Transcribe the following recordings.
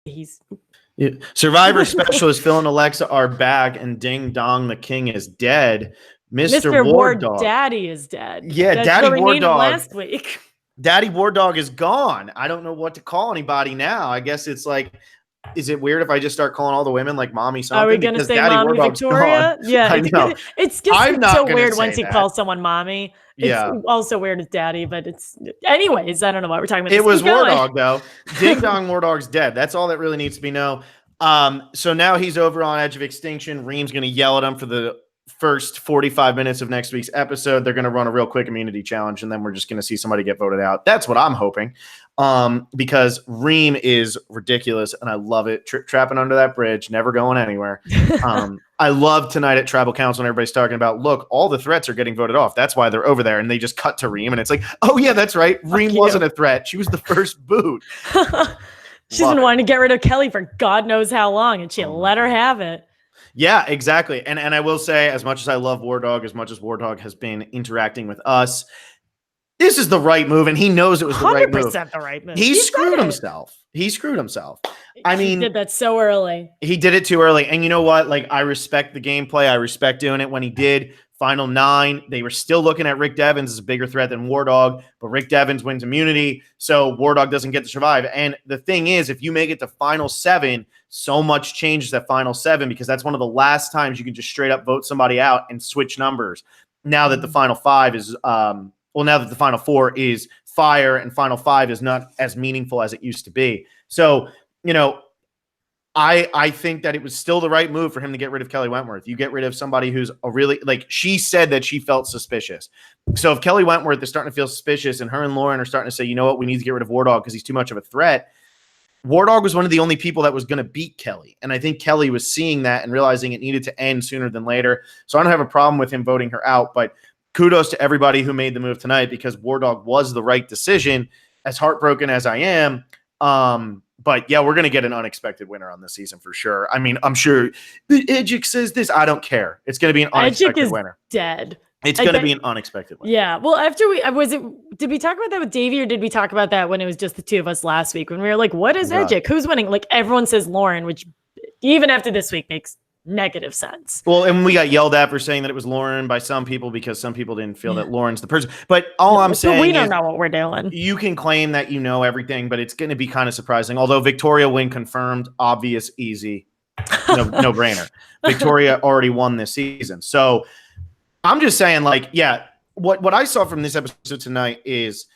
he's Survivor specialist Phil and Alexa are back, and Ding Dong the King is dead. Mr. Ward Dog Daddy is dead. Yeah, That's Daddy what we Ward named Dog last week. Daddy Ward Dog is gone. I don't know what to call anybody now. I guess it's like, is it weird if I just start calling all the women like Mommy something? Are we going to say Daddy Mommy Ward Dog's Victoria? gone. Yeah, I know. It's just so weird once you call someone Mommy. It's also weird as Daddy, but it's anyways. I don't know what we're talking about. It was War Dog though. Ding Dong War Dog's dead. That's all that really needs to be known. So now he's over on Edge of Extinction. Reem's going to yell at him for the first 45 minutes of next week's episode. They're going to run a real quick immunity challenge, and then we're just going to see somebody get voted out. That's what I'm hoping, because Reem is ridiculous, and I love it. Trapping under that bridge, never going anywhere. I love tonight at Tribal Council when everybody's talking about, look, all the threats are getting voted off. That's why they're over there. And they just cut to Reem, and it's like, oh, yeah, that's right. Reem wasn't a threat. She was the first boot. She's been wanting to get rid of Kelly for God knows how long, and she let her have it. Yeah, exactly. And I will say, as much as I love War Dog, as much as War Dog has been interacting with us, this is the right move, and he knows it was the right move. 100% the right move. He screwed himself. He screwed himself. I mean, he did that so early. He did it too early. And you know what? Like, I respect the gameplay. I respect doing it when he did. Final 9, they were still looking at Rick Devens as a bigger threat than War Dog, but Rick Devens wins immunity, so War Dog doesn't get to survive. And the thing is, if you make it to Final 7, so much changes at Final 7, because that's one of the last times you can just straight up vote somebody out and switch numbers. Now that the Final 5 is, now that the Final 4 is fire and Final 5 is not as meaningful as it used to be. So, you know, I think that it was still the right move for him to get rid of Kelly Wentworth. You get rid of somebody who's a really, like, she said that she felt suspicious. So if Kelly Wentworth is starting to feel suspicious and her and Lauren are starting to say, you know what, we need to get rid of War Dog because he's too much of a threat. War Dog was one of the only people that was going to beat Kelly. And I think Kelly was seeing that and realizing it needed to end sooner than later. So I don't have a problem with him voting her out, but kudos to everybody who made the move tonight, because War Dog was the right decision, as heartbroken as I am. But yeah, we're going to get an unexpected winner on this season for sure. I mean, I'm sure Edgic says this. I don't care. It's going to be an unexpected winner. Dead. It's going to be an unexpected winner. Yeah. Well, after did we talk about that with Davey, or did we talk about that when it was just the two of us last week, when we were like, what is Edgic? Who's winning? Like, everyone says Lauren, which even after this week makes negative sense. Well, and we got yelled at for saying that it was Lauren by some people, because some people didn't feel that Lauren's the person. But I'm saying, we don't know what we're doing. You can claim that you know everything, but it's going to be kind of surprising. Although Victoria win confirmed, obvious, easy, no brainer. Victoria already won this season. So I'm just saying, like, yeah, what I saw from this episode tonight is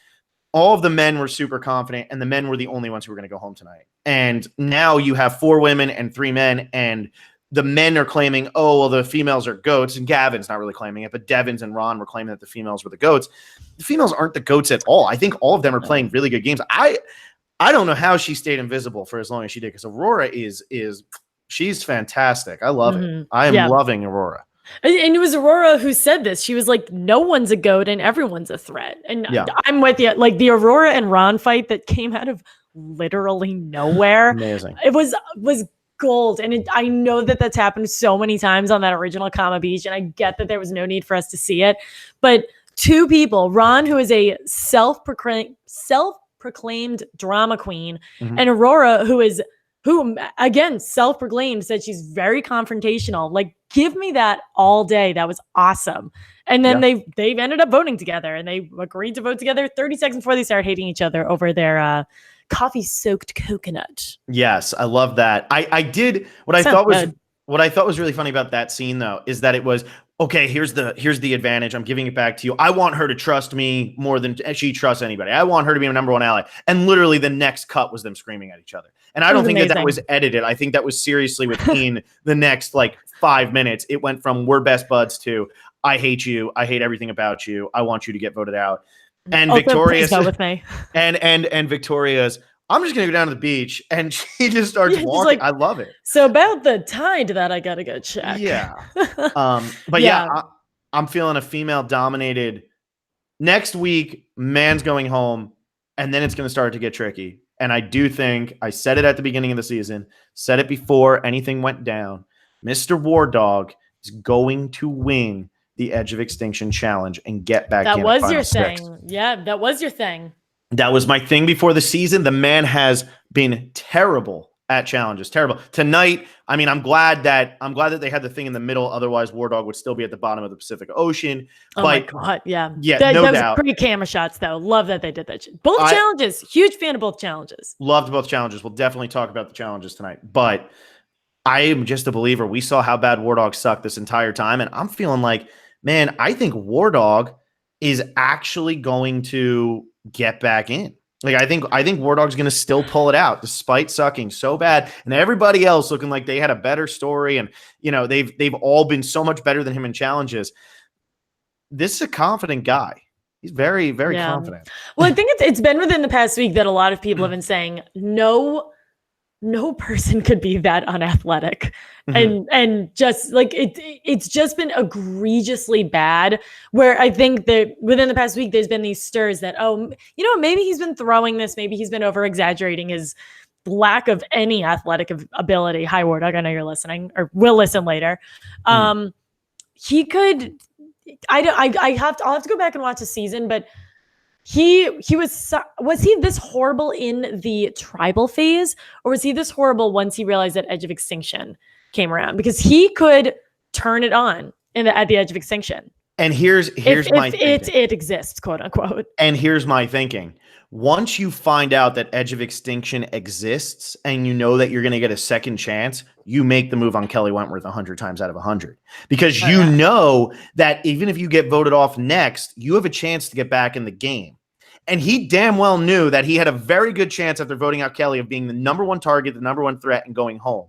all of the men were super confident, and the men were the only ones who were going to go home tonight. And now you have 4 women and 3 men, and the men are claiming, oh, well, the females are goats, and Gavin's not really claiming it, but Devins and Ron were claiming that the females were the goats. The females aren't the goats at all. I think all of them are playing really good games. I don't know how she stayed invisible for as long as she did, because Aurora she's fantastic. I love it. I am loving Aurora. And it was Aurora who said this. She was like, no one's a goat and everyone's a threat. And I'm with you. Like, the Aurora and Ron fight that came out of literally nowhere. Amazing. It was gold. And I know that that's happened so many times on that original Kama Beach, and I get that there was no need for us to see it, but 2 people, Ron, who is a self-proclaimed drama queen, and Aurora, who again, self-proclaimed, said she's very confrontational. Like, give me that all day. That was awesome. And then they've ended up voting together, and they agreed to vote together 30 seconds before they started hating each other over their coffee-soaked coconut. Yes, I love that. I did what I thought was really funny about that scene, though, is that it was, okay, here's the advantage. I'm giving it back to you. I want her to trust me more than she trusts anybody. I want her to be my number 1 ally. And literally the next cut was them screaming at each other. And I don't think that was edited. I think that was seriously within the next like 5 minutes. It went from we're best buds to I hate you. I hate everything about you. I want you to get voted out. And Victoria's with me. And Victoria's, I'm just gonna go down to the beach, and she just starts walking. Like, I love it. So about the tide that I gotta go check. Yeah. But I'm feeling a female dominated next week. Man's going home, and then it's gonna start to get tricky. And I do think, I said it at the beginning of the season, said it before anything went down, Mr. War Dog is going to win the Edge of Extinction challenge and get back in. That was your thing. Yeah, that was your thing. That was my thing before the season. The man has been terrible at challenges. Terrible. Tonight, I mean, I'm glad that they had the thing in the middle. Otherwise, War Dog would still be at the bottom of the Pacific Ocean. Oh my God. Yeah. Yeah, no Those doubt. are great camera shots though. Love that they did that. Both challenges. Huge fan of both challenges. Loved both challenges. We'll definitely talk about the challenges tonight. But I am just a believer. We saw how bad War Dog sucked this entire time. And I'm feeling like, man, I think War Dog is actually going to get back in. Like, I think War Dog's going to still pull it out despite sucking so bad, and everybody else looking like they had a better story, and they've all been so much better than him in challenges. This is a confident guy. He's very, very confident. Well, I think it's been within the past week that a lot of people have been saying no person could be that unathletic. And just like it's just been egregiously bad, where I think that within the past week there's been these stirs that, maybe he's been throwing this, maybe he's been over exaggerating his lack of any athletic ability. Hi, War Dog, I know you're listening or will listen later. He could, I'll have to go back and watch the season, but he was he this horrible in the tribal phase, or was he this horrible once he realized that Edge of Extinction came around? Because he could turn it on at the Edge of Extinction. And here's my thinking. It exists, quote unquote. And here's my thinking. Once you find out that Edge of Extinction exists and you know that you're going to get a second chance, you make the move on Kelly Wentworth 100 times out of 100. Because you know that even if you get voted off next, you have a chance to get back in the game. And he damn well knew that he had a very good chance after voting out Kelly of being the number one target, the number one threat, and going home.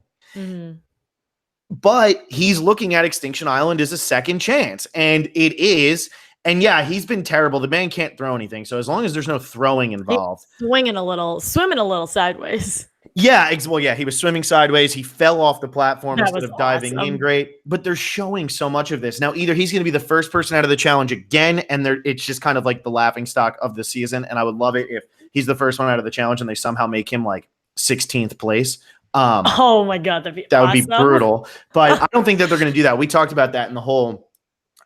But he's looking at Extinction Island as a second chance. And it is. And yeah, he's been terrible. The man can't throw anything. So as long as there's no throwing involved. He's swimming a little sideways. Yeah, he was swimming sideways. He fell off the platform instead of diving in. Great. But they're showing so much of this. Now, either he's going to be the first person out of the challenge again, and it's just kind of like the laughingstock of the season. And I would love it if he's the first one out of the challenge and they somehow make him like 16th place. Oh my God, that would be brutal. But I don't think that they're going to do that. We talked about that in the whole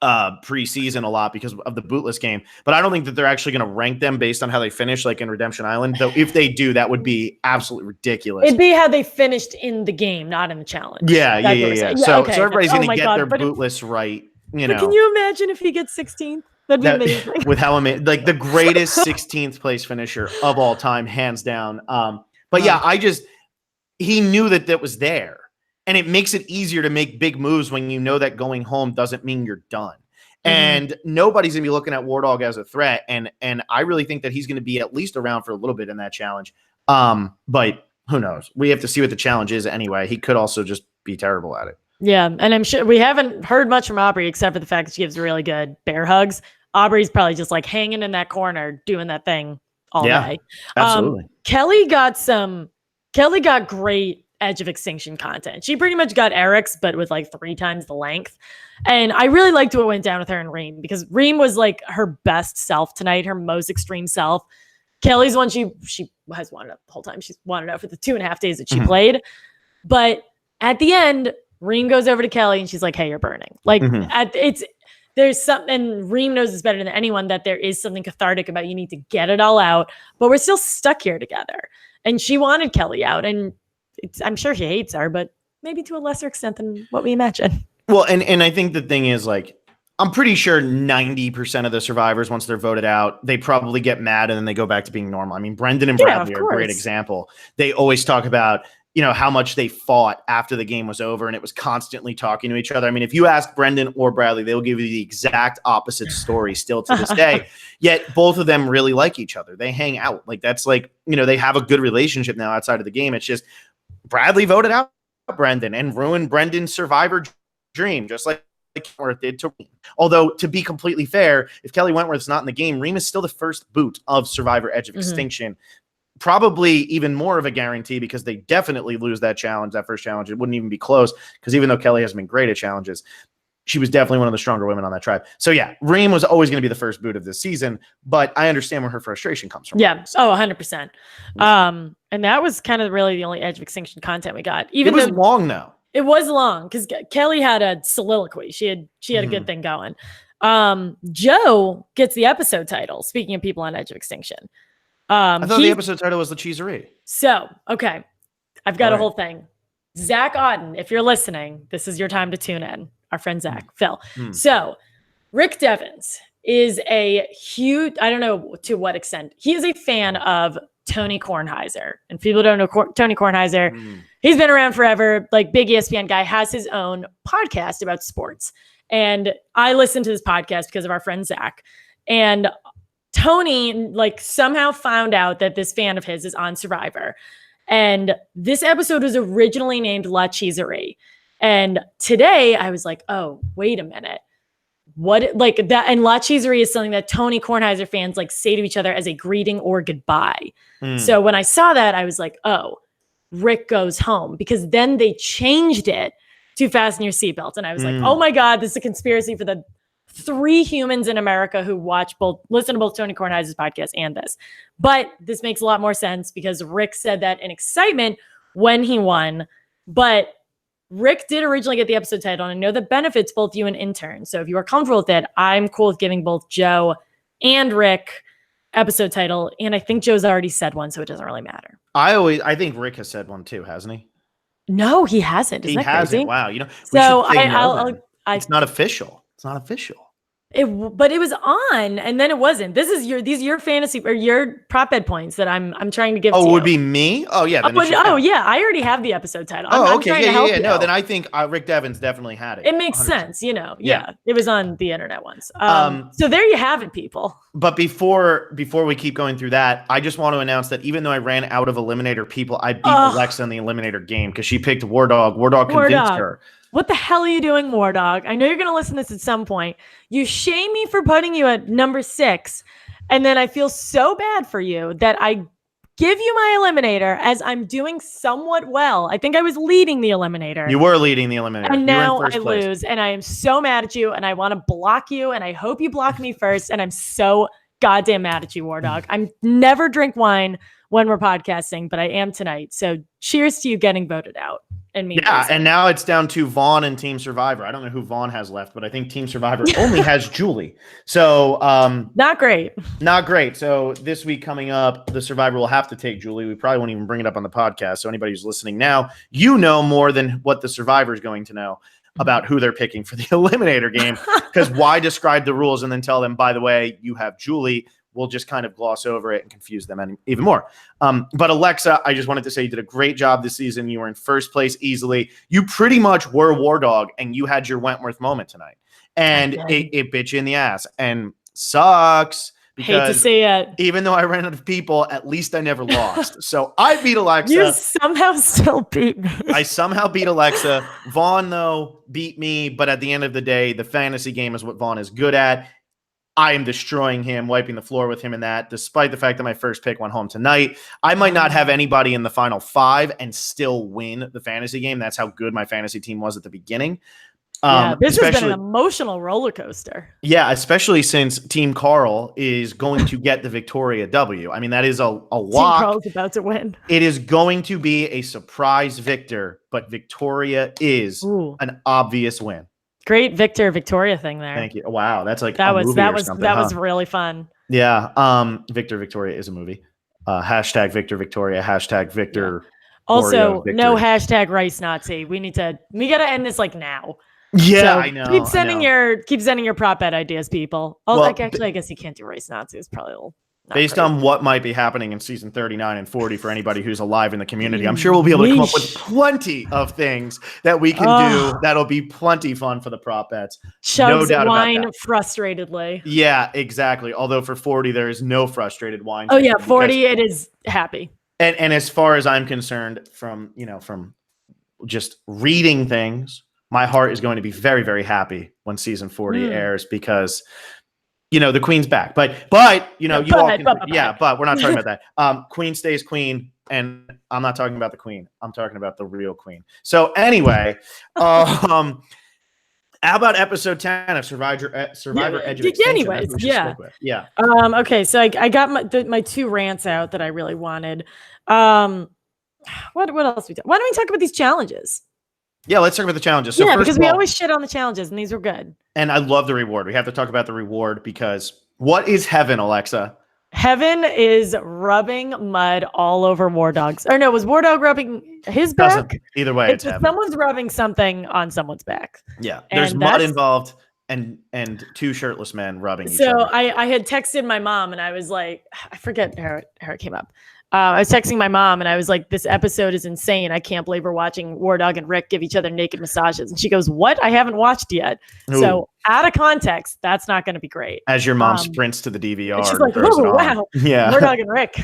preseason a lot because of the bootless game, but I don't think that they're actually going to rank them based on how they finish, like in Redemption Island. Though if they do, that would be absolutely ridiculous. It'd be how they finished in the game, not in the challenge. Yeah. So everybody's going to get their bootless right. But can you imagine if he gets 16th? That'd be amazing. With how like the greatest 16th place finisher of all time, hands down. But he knew that was there. And it makes it easier to make big moves when you know that going home doesn't mean you're done. And nobody's going to be looking at War Dog as a threat. And I really think that he's going to be at least around for a little bit in that challenge. But who knows? We have to see what the challenge is anyway. He could also just be terrible at it. Yeah. And I'm sure we haven't heard much from Aubrey except for the fact that she gives really good bear hugs. Aubrey's probably just like hanging in that corner doing that thing all day. Absolutely. Kelly got great Edge of Extinction content. She pretty much got Eric's, but with like 3 times the length. And I really liked what went down with her and Reem, because Reem was like her best self tonight, her most extreme self. Kelly's one she has wanted out the whole time. She's wanted out for the 2.5 days that she played. But at the end, Reem goes over to Kelly and she's like, "Hey, you're burning." Like there's something, and Reem knows this better than anyone, that there is something cathartic about you need to get it all out, but we're still stuck here together. And she wanted Kelly out, and I'm sure she hates her, but maybe to a lesser extent than what we imagine. Well, and I think the thing is, like, I'm pretty sure 90% of the survivors, once they're voted out, they probably get mad and then they go back to being normal. I mean, Brendan and Bradley are a great example. They always talk about, how much they fought after the game was over, and it was constantly talking to each other. I mean, if you ask Brendan or Bradley, they will give you the exact opposite story still to this day. Yet both of them really like each other. They hang out. Like, that's like, they have a good relationship now outside of the game. It's just Bradley voted out Brendan and ruined Brendan's survivor dream, just like Wentworth did to Reem. Although, to be completely fair, if Kelly Wentworth's not in the game, Reem is still the first boot of Survivor Edge of Extinction. Probably even more of a guarantee, because they definitely lose that first challenge. It wouldn't even be close, because even though Kelly has been great at challenges, she was definitely one of the stronger women on that tribe. So yeah, Reem was always going to be the first boot of this season, but I understand where her frustration comes from. Yeah. Oh, 100%. And that was kind of really the only Edge of Extinction content we got. Even it was long though. It was long because Kelly had a soliloquy. She had a good thing going. Joe gets the episode title. Speaking of people on Edge of Extinction. I thought the episode title was the Cheeserie. So, okay. I've got All a whole thing. Zach Otten, if you're listening, this is your time to tune in. Our friend Zach, Phil. So Rick Devens is a huge, I don't know to what extent, he is a fan of Tony Kornheiser. And people don't know Tony Kornheiser. He's been around forever, like big ESPN guy, has his own podcast about sports. And I listened to this podcast because of our friend Zach. And Tony like somehow found out that this fan of his is on Survivor. And this episode was originally named La Cheeserie. And today I was like, oh, wait a minute. What like that? And La Cheeserie is something that Tony Kornheiser fans like say to each other as a greeting or goodbye. So when I saw that, I was like, oh, Rick goes home, because then they changed it to fasten your seatbelt. And I was like, oh my God, this is a conspiracy for the 3 humans in America who listen to both Tony Kornheiser's podcast and this. But this makes a lot more sense because Rick said that in excitement when he won. But Rick did originally get the episode title, and I know that benefits both you and intern. So if you are comfortable with it, I'm cool with giving both Joe and Rick episode title. And I think Joe's already said one, so it doesn't really matter. I think Rick has said one too, hasn't he? No, he hasn't. Isn't he hasn't. Crazy? Wow. You know, so it's not official. It's not official. But it was on, and then it wasn't. These are your fantasy or your prop bet points that I'm trying to give. Oh, to it would you. be me. Oh yeah. Yeah. I already have the episode title. I'm okay. trying to help you. No, then I think Rick Devens definitely had it. It makes 100%. sense, you know. Yeah, it was on the internet once. So there you have it, people. But before we keep going through that, I just want to announce that even though I ran out of Eliminator people, I beat Alexa in the Eliminator game because she picked War Dog. War Dog convinced her. What the hell are you doing, War Dog? I know you're going to listen to this at some point. You shame me for putting you at number 6, and then I feel so bad for you that I give you my Eliminator as I'm doing somewhat well. I think I was leading the Eliminator. You were leading the Eliminator. And now I lose, and I am so mad at you, and I want to block you, and I hope you block me first, and I'm so goddamn mad at you, War Dog. I'm never drink wine when we're podcasting, but I am tonight. So cheers to you getting voted out. And me. Yeah, and now it's down to Vaughn and Team Survivor. I don't know who Vaughn has left, but I think Team Survivor only has Julie. So not great. Not great. So this week coming up, the Survivor will have to take Julie. We probably won't even bring it up on the podcast. So anybody who's listening now, you know more than what the Survivor is going to know about who they're picking for the Eliminator game. Because why describe the rules and then tell them, by the way, you have Julie? We'll just kind of gloss over it and confuse them even more. But Alexa, I just wanted to say you did a great job this season. You were in first place easily. You pretty much were War Dog, and you had your Wentworth moment tonight. And it bit you in the ass. And sucks. Because hate to see it. Even though I ran out of people, at least I never lost. So I beat Alexa. You somehow still beat me. I somehow beat Alexa. Vaughn, though, beat me. But at the end of the day, the fantasy game is what Vaughn is good at. I am destroying him, wiping the floor with him in that, despite the fact that my first pick went home tonight. I might not have anybody in the final 5 and still win the fantasy game. That's how good my fantasy team was at the beginning. This has been an emotional roller coaster. Yeah, especially since Team Carl is going to get the Victoria W. I mean, that is a lock. Team Carl's about to win. It is going to be a surprise victor, but Victoria is an obvious win. Great Victoria thing there. Thank you. Wow, that's like that was really fun. Yeah. Victor Victoria is a movie. Hashtag Victor Victoria. Hashtag Victor. Yeah. Also, no hashtag Rice Nazi. We gotta end this like now. Yeah, so I know. Keep sending your prop bet ideas, people. Oh, I guess you can't do Rice Nazi. It's probably a little. Based on what might be happening in season 39 and 40 for anybody who's alive in the community, I'm sure we'll be able to come up with plenty of things that we can do. That'll be plenty fun for the prop bets. Chugs no doubt wine about that. Frustratedly. Yeah, exactly. Although for 40, there is no frustrated wine. Oh yeah, 40, it is happy. And as far as I'm concerned, from just reading things, my heart is going to be very, very happy when season 40 airs because the Queen's back, but but we're not talking about that. Queen stays queen, and I'm not talking about the Queen. I'm talking about the real Queen. So anyway, how about episode 10 of Survivor Edge of Extinction? Anyways, yeah. Okay, so I got my 2 rants out that I really wanted. What else we do? Why don't we talk about these challenges? Yeah, let's talk about the challenges. So first because we always shit on the challenges, and these were good. And I love the reward. We have to talk about the reward because what is heaven, Alexa? Heaven is rubbing mud all over War Dog's. Or no, was War Dog rubbing his back? Either way, it's Heaven. Someone's rubbing something on someone's back. Yeah, there's mud involved and two shirtless men rubbing each other. So I had texted my mom and I was like, I forget how it came up. I was texting my mom and I was like, this episode is insane. I can't believe we're watching War Dog and Rick give each other naked massages. And she goes, what? I haven't watched yet. Ooh. So out of context, that's not going to be great. As your mom sprints to the DVR. She's like, oh, wow. Yeah. War Dog and Rick.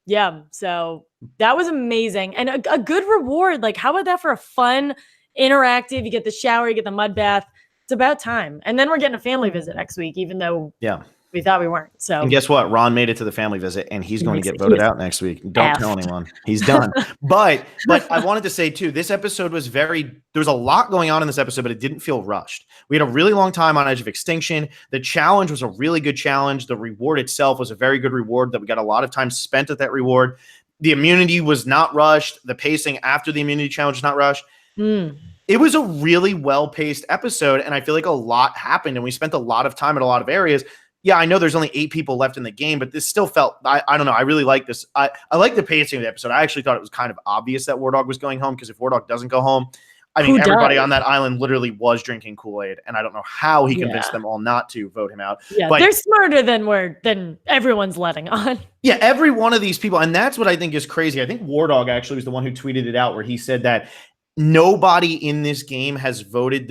Yeah. So that was amazing. And a good reward. Like, how about that for a fun, interactive, you get the shower, you get the mud bath. It's about time. And then we're getting a family visit next week, even though we thought we weren't. So, and guess what? Ron made it to the family visit, and he's going to get voted out next week. Don't tell anyone. He's done. But I wanted to say too, this episode was there was a lot going on in this episode, but it didn't feel rushed. We had a really long time on Edge of Extinction. The challenge was a really good challenge. The reward itself was a very good reward that we got a lot of time spent at that reward. The immunity was not rushed. The pacing after the immunity challenge was not rushed. It was a really well-paced episode, and I feel like a lot happened, and we spent a lot of time in a lot of areas. Yeah, I know there's only 8 people left in the game, but this still felt, I don't know, I really like this. I like the pacing of the episode. I actually thought it was kind of obvious that War Dog was going home, because if War Dog doesn't go home, I mean, everybody on that island literally was drinking Kool-Aid, and I don't know how he convinced them all not to vote him out. Yeah, but they're smarter than everyone's letting on. Yeah, every one of these people, and that's what I think is crazy. I think War Dog actually was the one who tweeted it out, where he said that nobody in this game has voted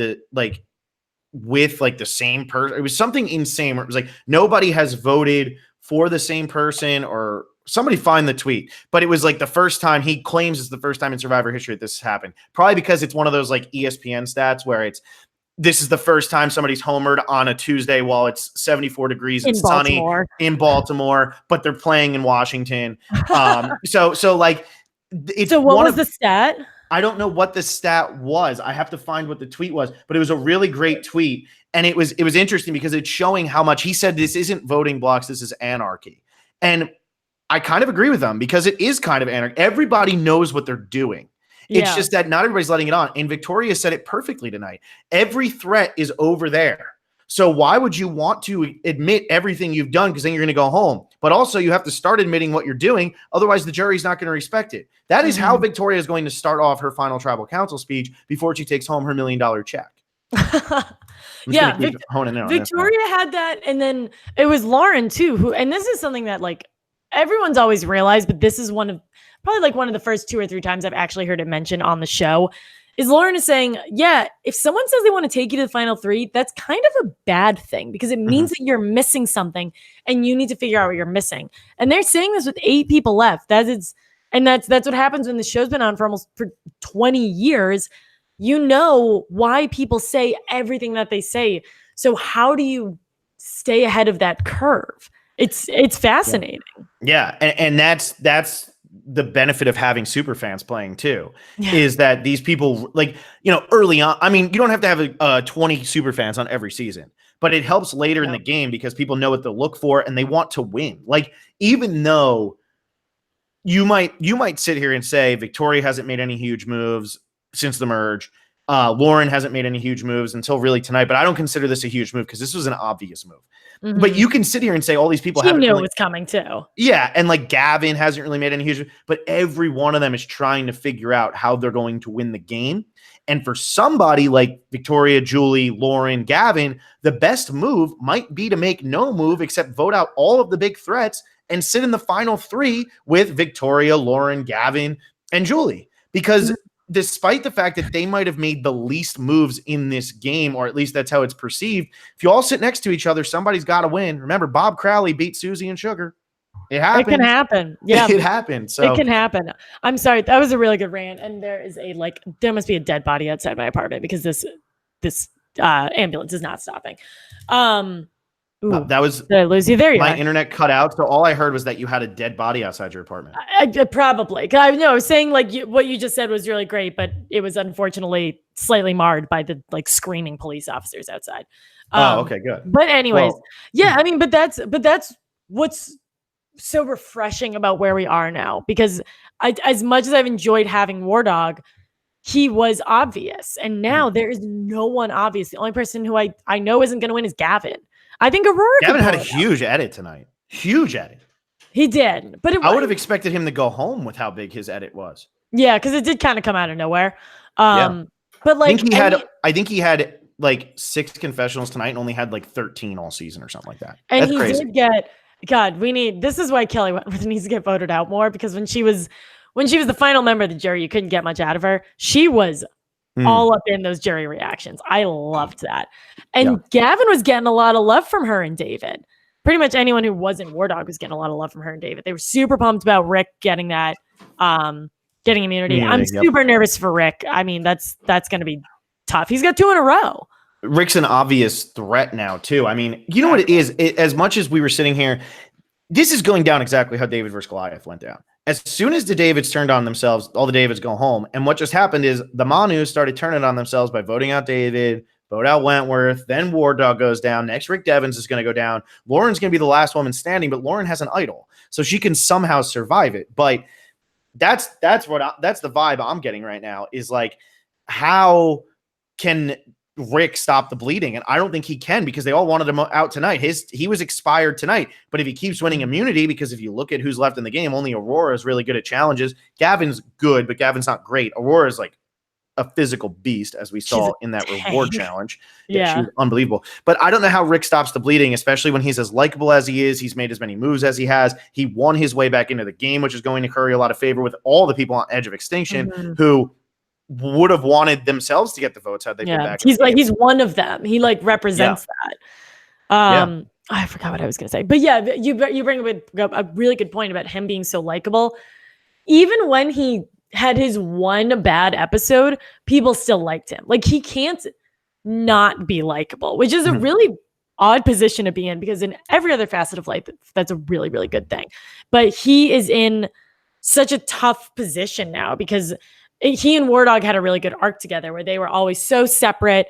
with the same person. It was something insane where it was like nobody has voted for the same person, or somebody find the tweet, but it was like the first time, he claims it's the first time in Survivor history that this has happened. Probably because it's one of those like ESPN stats where this is the first time somebody's homered on a Tuesday while it's 74 degrees and sunny in Baltimore, but they're playing in Washington. So what was the stat? I don't know what the stat was. I have to find what the tweet was, but it was a really great tweet. And it was interesting because it's showing how much he said this isn't voting blocks, this is anarchy. And I kind of agree with them, because it is kind of anarchy. Everybody knows what they're doing. It's just that not everybody's letting it on. And Victoria said it perfectly tonight. Every threat is over there. So why would you want to admit everything you've done? Because then you're going to go home. But also you have to start admitting what you're doing. Otherwise the jury's not going to respect it. That is how Victoria is going to start off her final tribal council speech before she takes home her $1 million check. Yeah. Victoria had that. And then it was Lauren too, and this is something that like everyone's always realized, but this is probably one of the first 2 or 3 times I've actually heard it mentioned on the show. Is Lauren is saying, yeah, if someone says they want to take you to the final 3, that's kind of a bad thing, because it means that you're missing something and you need to figure out what you're missing. And they're saying this with 8 people left. That's what happens when the show's been on for 20 years. You know why people say everything that they say. So how do you stay ahead of that curve? It's fascinating. Yeah. And that's the benefit of having super fans playing too, is that these people, early on, I mean, you don't have to have 20 super fans on every season, but it helps later in the game because people know what to look for and they want to win. Like, even though you might sit here and say Victoria hasn't made any huge moves since the merge, Lauren hasn't made any huge moves until really tonight, but I don't consider this a huge move because this was an obvious move. But you can sit here and say all these people haven't knew it was coming too. Yeah, and like Gavin hasn't really made any huge, but every one of them is trying to figure out how they're going to win the game. And for somebody like Victoria, Julie, Lauren, Gavin, the best move might be to make no move except vote out all of the big threats and sit in the final 3 with Victoria, Lauren, Gavin, and Julie. Because despite the fact that they might have made the least moves in this game, or at least that's how it's perceived, if you all sit next to each other, somebody's got to win. Remember, Bob Crowley beat Susie and Sugar. It happened. It can happen. Yeah, it happened. So it can happen. I'm sorry. That was a really good rant. And there is there must be a dead body outside my apartment because this ambulance is not stopping. That was, did I lose you there? My internet cut out, so all I heard was that you had a dead body outside your apartment. Probably. I was saying what you just said was really great, but it was unfortunately slightly marred by the screaming police officers outside. Okay, good. But anyways, yeah, I mean, but that's what's so refreshing about where we are now, because as much as I've enjoyed having War Dog, he was obvious, and now there is no one obvious. The only person who I know isn't going to win is Gavin. I think Aurora. Gavin had a huge edit tonight. Huge edit. He did, but I would have expected him to go home with how big his edit was. Yeah, because it did kind of come out of nowhere. Yeah. But like, I think he had like 6 confessionals tonight and only had like 13 all season or something like that. And That's he crazy. did get, God, this is why Kelly Wentworth needs to get voted out more, because when she was the final member of the jury, you couldn't get much out of her. She was all up in those jury reactions. I loved that. And Gavin was getting a lot of love from her and David. Pretty much anyone who wasn't War Dog was getting a lot of love from her and David. They were super pumped about Rick getting that, getting immunity. I'm super nervous for Rick. I mean, that's going to be tough. He's got 2 in a row. Rick's an obvious threat now, too. I mean, you know what it is? As much as we were sitting here, this is going down exactly how David versus Goliath went down. As soon as the Davids turned on themselves, all the Davids go home. And what just happened is the Manus started turning on themselves by voting out David, vote out Wentworth, then War Dog goes down. Next, Rick Devens is going to go down. Lauren's going to be the last woman standing, but Lauren has an idol, so she can somehow survive it. But that's the vibe I'm getting right now is like, how can Rick stop the bleeding? And I don't think he can, because they all wanted him out tonight. He was expired tonight, but if he keeps winning immunity, because if you look at who's left in the game, only Aurora is really good at challenges. Gavin's good, but Gavin's not great. Aurora is like a physical beast, as we saw in that reward challenge. Yeah, she was unbelievable. But I don't know how Rick stops the bleeding, especially when he's as likable as he is. He's made as many moves as he has. He won his way back into the game, which is going to curry a lot of favor with all the people on edge of extinction who would have wanted themselves to get the votes had they been back. He's one of them. He like represents that. I forgot what I was going to say, but yeah, you bring up a really good point about him being so likable. Even when he had his one bad episode, people still liked him. Like, he can't not be likable, which is a really odd position to be in, because in every other facet of life, that's a really, really good thing. But he is in such a tough position now, because he and War Dog had a really good arc together where they were always so separate.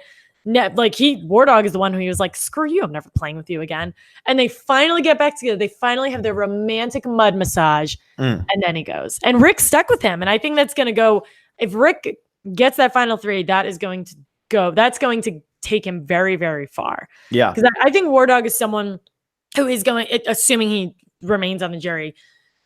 War Dog is the one who he was like, screw you, I'm never playing with you again. And they finally get back together. They finally have their romantic mud massage. And then he goes. And Rick stuck with him. And I think that's going to go, if Rick gets that final 3, that's going to take him very, very far. Yeah. Because I think War Dog is someone who is going, assuming he remains on the jury,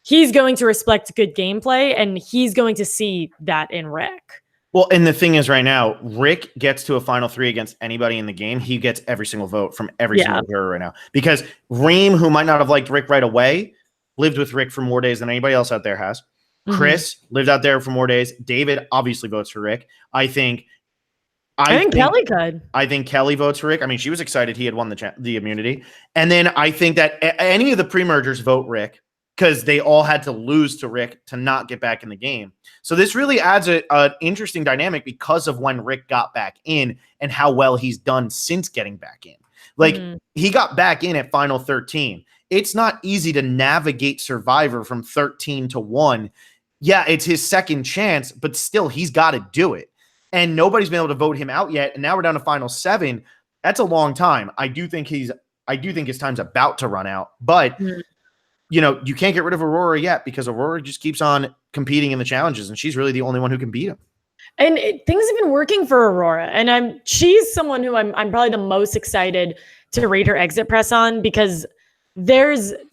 he's going to respect good gameplay, and he's going to see that in Rick. Well, and the thing is, right now, Rick gets to a final 3 against anybody in the game. He gets every single vote from every single juror right now. Because Reem, who might not have liked Rick right away, lived with Rick for more days than anybody else out there has. Chris lived out there for more days. David obviously votes for Rick. I think Kelly could. I think Kelly votes for Rick. I mean, she was excited he had won the immunity. And then I think that any of the pre-mergers vote Rick, because they all had to lose to Rick to not get back in the game. So this really adds an interesting dynamic because of when Rick got back in and how well he's done since getting back in. Like, he got back in at final 13. It's not easy to navigate Survivor from 13 to 1. Yeah, it's his second chance, but still, he's got to do it. And nobody's been able to vote him out yet. And now we're down to final 7. That's a long time. I do think his time's about to run out, but you know, you can't get rid of Aurora yet, because Aurora just keeps on competing in the challenges, and she's really the only one who can beat him. And things have been working for Aurora, and she's someone who I'm probably the most excited to read her exit press on, because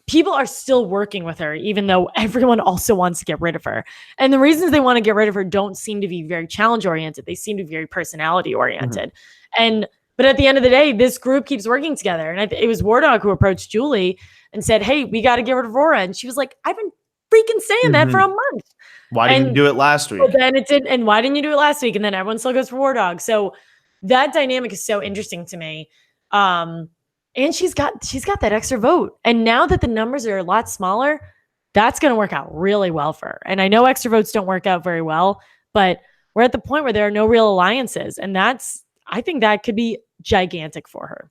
people are still working with her, even though everyone also wants to get rid of her. And the reasons they want to get rid of her don't seem to be very challenge oriented. They seem to be very personality oriented. But at the end of the day, this group keeps working together. And it was War Dog who approached Julie and said, hey, we got to get rid of Aurora. And she was like, I've been freaking saying that for a month. Why didn't you do it last week? But then it did. And why didn't you do it last week? And then everyone still goes for War Dog. So that dynamic is so interesting to me. And she's got that extra vote. And now that the numbers are a lot smaller, that's going to work out really well for her. And I know extra votes don't work out very well, but we're at the point where there are no real alliances. And I think that could be gigantic for her.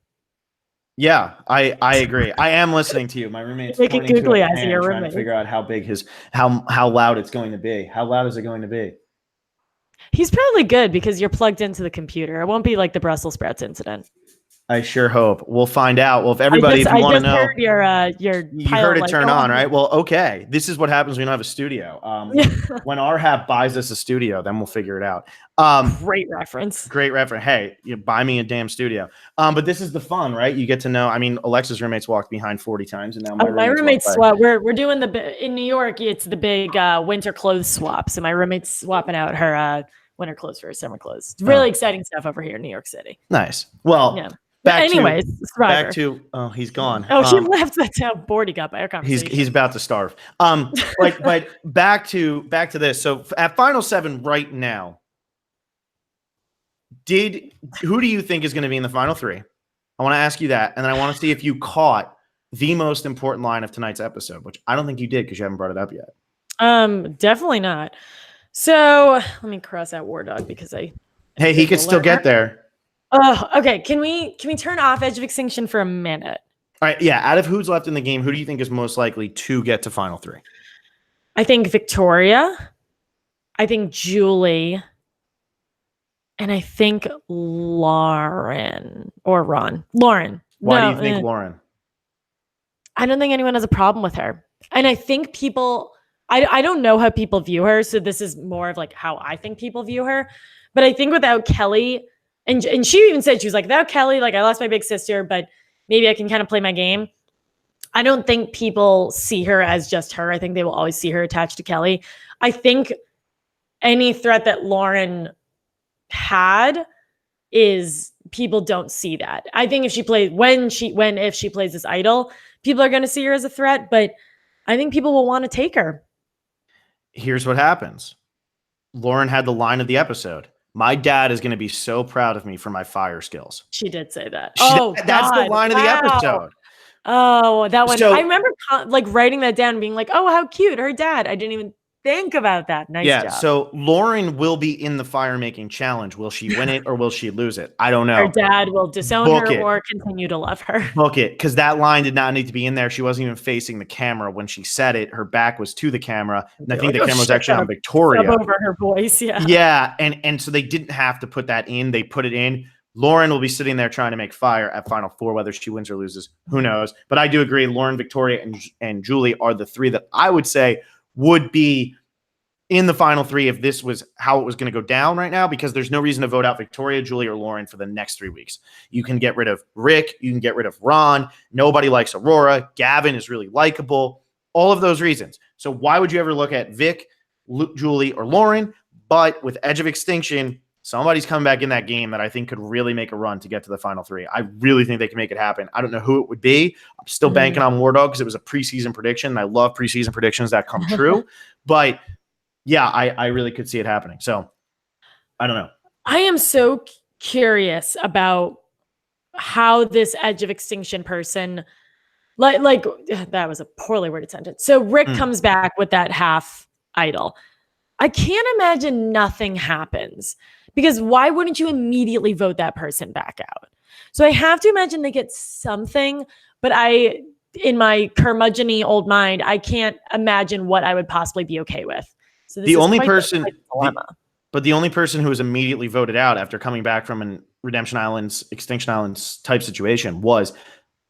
Yeah, I agree. I am listening to you. My roommate's making googly eyes at your trying to figure out how big how loud it's going to be. How loud is it going to be? He's probably good because you're plugged into the computer. It won't be like the Brussels sprouts incident. I sure hope. We'll find out. Well, if everybody, if you want to know, heard your you heard it turn on, right? Well, okay. This is what happens when you don't have a studio. When our Hap buys us a studio, then we'll figure it out. Great reference. Great reference. Hey, you buy me a damn studio. But this is the fun, right? You get to know. I mean, Alexa's roommates walked behind 40 times, and now my roommates swap. We're doing in New York. It's the big winter clothes swap. So my roommate's swapping out her winter clothes for her summer clothes. It's really exciting stuff over here in New York City. Nice. Well, yeah. Back to he's gone. He left. That's how bored he got by our conversation. He's about to starve. But back to this. So at Final 7 right now, who do you think is going to be in the Final 3? I want to ask you that, and then I want to see if you caught the most important line of tonight's episode, which I don't think you did because you haven't brought it up yet. Definitely not. So let me cross out War Dog because Hey, he could still get there. Oh, okay. Can we turn off Edge of Extinction for a minute? All right, yeah. Out of who's left in the game, who do you think is most likely to get to Final 3? I think Victoria. I think Julie. And I think Lauren or Ron. Lauren. Why do you think Lauren? I don't think anyone has a problem with her. And I think people, I don't know how people view her. So this is more of like how I think people view her. But I think without Kelly, and she even said, she was like, without Kelly, like I lost my big sister, but maybe I can kind of play my game. I don't think people see her as just her. I think they will always see her attached to Kelly. I think any threat that Lauren had is people don't see that. I think if she plays, if she plays this idol, people are going to see her as a threat, but I think people will want to take her. Here's what happens. Lauren had the line of the episode. My dad is going to be so proud of me for my fire skills. She did say that. That's the line of the episode. Oh, that one. So, I remember like writing that down and being like, oh, how cute. Her dad. I didn't even think about that. Nice job. So Lauren will be in the fire making challenge. Will she win it or will she lose it? I don't know. Her dad will disown her or continue to love her. Book it, because that line did not need to be in there. She wasn't even facing the camera when she said it. Her back was to the camera, and I think the camera was actually on Victoria. Over her voice, yeah. Yeah, and so they didn't have to put that in. They put it in. Lauren will be sitting there trying to make fire at Final 4. Whether she wins or loses, who knows? But I do agree. Lauren, Victoria, and Julie are the three that I would say would be in the Final 3 if this was how it was going to go down right now, because there's no reason to vote out Victoria, Julie, or Lauren for the next 3 weeks. You can get rid of Rick. You can get rid of Ron. Nobody likes Aurora. Gavin is really likable. All of those reasons. So why would you ever look at Vic, Julie, or Lauren? But with Edge of Extinction, somebody's coming back in that game that I think could really make a run to get to the Final 3. I really think they can make it happen. I don't know who it would be. I'm still banking on War Dog because it was a preseason prediction. And I love preseason predictions that come true. But yeah, I really could see it happening. So I don't know. I am so curious about how this Edge of Extinction person, like that was a poorly worded sentence. So Rick comes back with that half idol. I can't imagine nothing happens, because why wouldn't you immediately vote that person back out? So I have to imagine they get something, but in my curmudgeon-y old mind, I can't imagine what I would possibly be okay with. So the only person who was immediately voted out after coming back from an Redemption Islands, Extinction Islands type situation was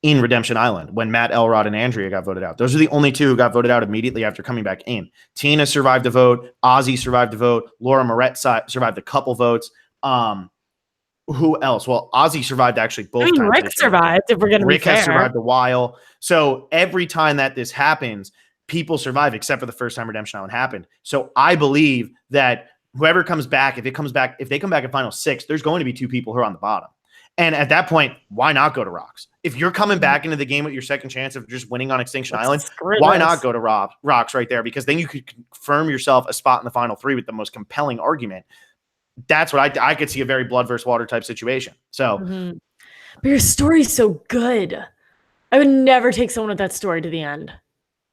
in Redemption Island when Matt, Elrod, and Andrea got voted out. Those are the only two who got voted out immediately after coming back in. Tina survived the vote. Ozzy survived the vote. Laura Moret survived a couple votes. Who else? Well, Ozzy survived actually both times. Rick survived, if we're going to be fair. Rick has survived a while. So every time that this happens, people survive, except for the first time Redemption Island happened. So I believe that whoever comes back, if they come back in Final 6, there's going to be two people who are on the bottom. And at that point, why not go to Rocks? If you're coming back into the game with your second chance of just winning on Extinction Island, why not go to Rocks right there? Because then you could confirm yourself a spot in the Final 3 with the most compelling argument. That's what I could see, a very blood versus water type situation. So, but your story's so good. I would never take someone with that story to the end.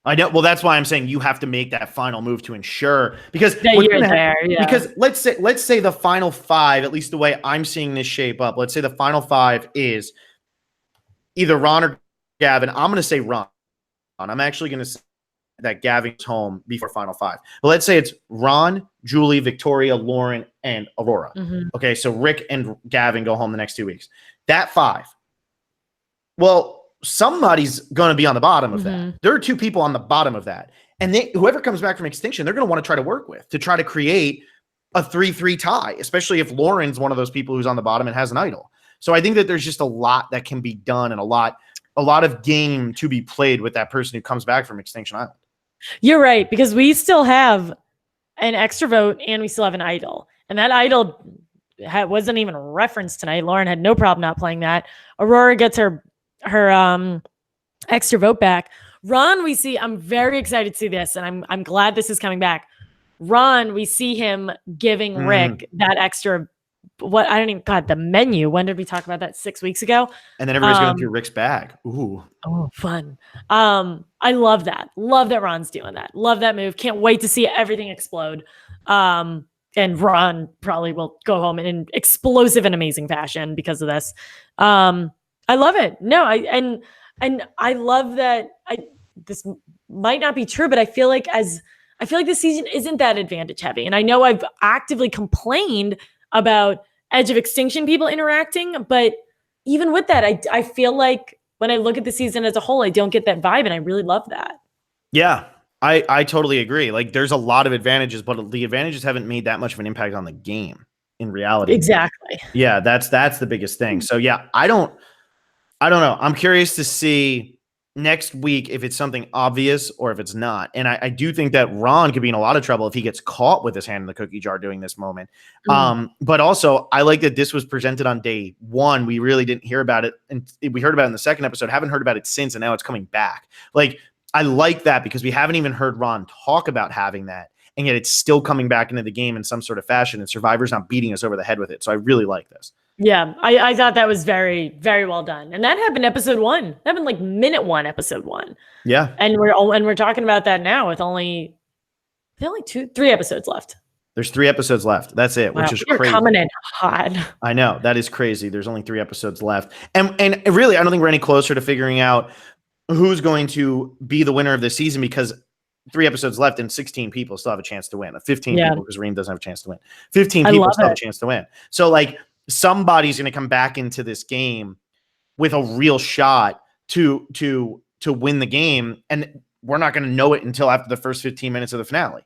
I know. Well, that's why I'm saying you have to make that final move to ensure, because because let's say the final 5, at least the way I'm seeing this shape up, let's say the final 5 is either Ron or Gavin. I'm going to say Ron. I'm actually going to say that Gavin's home before final 5. But let's say it's Ron, Julie, Victoria, Lauren, and Aurora. Okay, so Rick and Gavin go home the next 2 weeks. That 5, Well, somebody's going to be on the bottom of Mm-hmm. that. There are 2 people on the bottom of that. And whoever comes back from Extinction, they're going to want to try to work with to try to create a 3-3 tie, especially if Lauren's one of those people who's on the bottom and has an idol. So I think that there's just a lot that can be done and a lot of game to be played with that person who comes back from Extinction Island. You're right, because we still have an extra vote and we still have an idol. And that idol wasn't even referenced tonight. Lauren had no problem not playing that. Aurora gets her extra vote back. Ron, we see, I'm very excited to see this, and I'm glad this is coming back. Ron, we see him giving Rick that extra, the menu. When did we talk about that? 6 weeks ago? And then everybody's going through Rick's bag. Ooh. Oh, fun. I love that. Love that Ron's doing that. Love that move. Can't wait to see everything explode. And Ron probably will go home in an explosive and amazing fashion because of this. I love it. No, and I love that. This might not be true, but I feel like this season isn't that advantage heavy. And I know I've actively complained about Edge of Extinction people interacting, but even with that, I feel like when I look at the season as a whole, I don't get that vibe, and I really love that. Yeah, I totally agree. Like, there's a lot of advantages, but the advantages haven't made that much of an impact on the game in reality. Exactly. Yeah, that's the biggest thing. So yeah, I don't know. I'm curious to see next week if it's something obvious or if it's not. And I do think that Ron could be in a lot of trouble if he gets caught with his hand in the cookie jar doing this moment. But also, I like that this was presented on day 1. We really didn't hear about it, and we heard about it in the second episode. Haven't heard about it since, and now it's coming back. Like, I like that because we haven't even heard Ron talk about having that, and yet it's still coming back into the game in some sort of fashion, and Survivor's not beating us over the head with it. So I really like this. Yeah, I thought that was very, very well done. And that happened episode 1. That happened like minute 1, episode 1. Yeah. And we're talking about that now with only 3 episodes left. There's 3 episodes left. That's it, which is You're crazy. coming in hot. I know. That is crazy. There's only 3 episodes left. And really, I don't think we're any closer to figuring out who's going to be the winner of this season, because 3 episodes left and 16 people still have a chance to win. 15 people, because Reem doesn't have a chance to win. 15 people still have a chance to win. So, like, somebody's going to come back into this game with a real shot to win the game, and we're not going to know it until after the first 15 minutes of the finale.